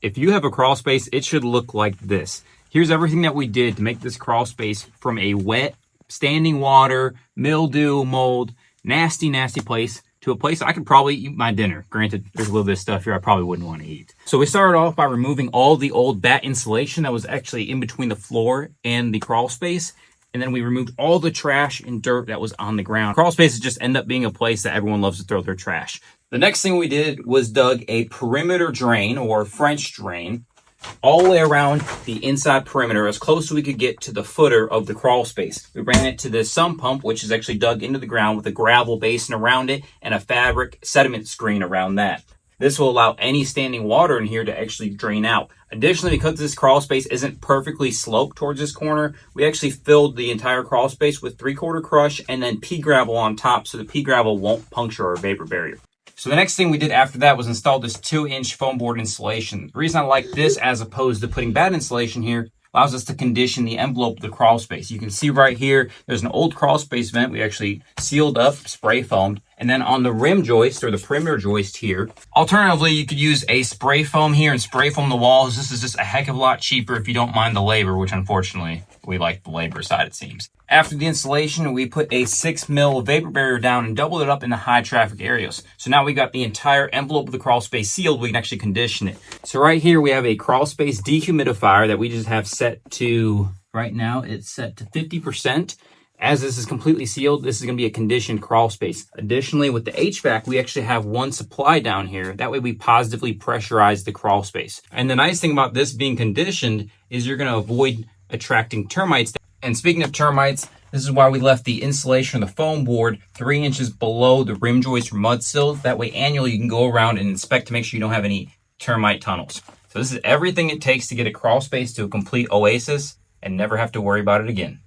If you have a crawl space, it should look like this. Here's everything that we did to make this crawl space from a wet, standing water, mildew, mold, nasty, nasty place to a place I could probably eat my dinner. Granted, there's a little bit of stuff here I probably wouldn't want to eat. So we started off by removing all the old bat insulation that was actually in between the floor and the crawl space. And then we removed all the trash and dirt that was on the ground. Crawl spaces just end up being a place that everyone loves to throw their trash. The next thing we did was dug a perimeter drain or French drain all the way around the inside perimeter as close as we could get to the footer of the crawl space. We ran it to the sump pump, which is actually dug into the ground with a gravel basin around it and a fabric sediment screen around that. This will allow any standing water in here to actually drain out. Additionally, because this crawl space isn't perfectly sloped towards this corner, we actually filled the entire crawl space with 3/4 crush and then pea gravel on top so the pea gravel won't puncture our vapor barrier. So the next thing we did after that was install this 2-inch foam board insulation. The reason I like this as opposed to putting bat insulation here allows us to condition the envelope of the crawl space. You can see right here, there's an old crawl space vent we actually sealed up, spray foamed. And then on the rim joist or the perimeter joist here, alternatively, you could use a spray foam here and spray foam the walls. This is just a heck of a lot cheaper if you don't mind the labor, which unfortunately, we like the labor side, it seems. After the installation, we put a 6mm vapor barrier down and doubled it up in the high traffic areas. So now we got the entire envelope of the crawl space sealed. We can actually condition it. So right here, we have a crawl space dehumidifier that we just have set to, right now, it's set to 50%. As this is completely sealed, this is going to be a conditioned crawl space. Additionally, with the HVAC, we actually have one supply down here. That way we positively pressurize the crawl space. And the nice thing about this being conditioned is you're going to avoid attracting termites. And speaking of termites, this is why we left the insulation of the foam board 3 inches below the rim joist or mud sill. That way annually you can go around and inspect to make sure you don't have any termite tunnels. So this is everything it takes to get a crawl space to a complete oasis and never have to worry about it again.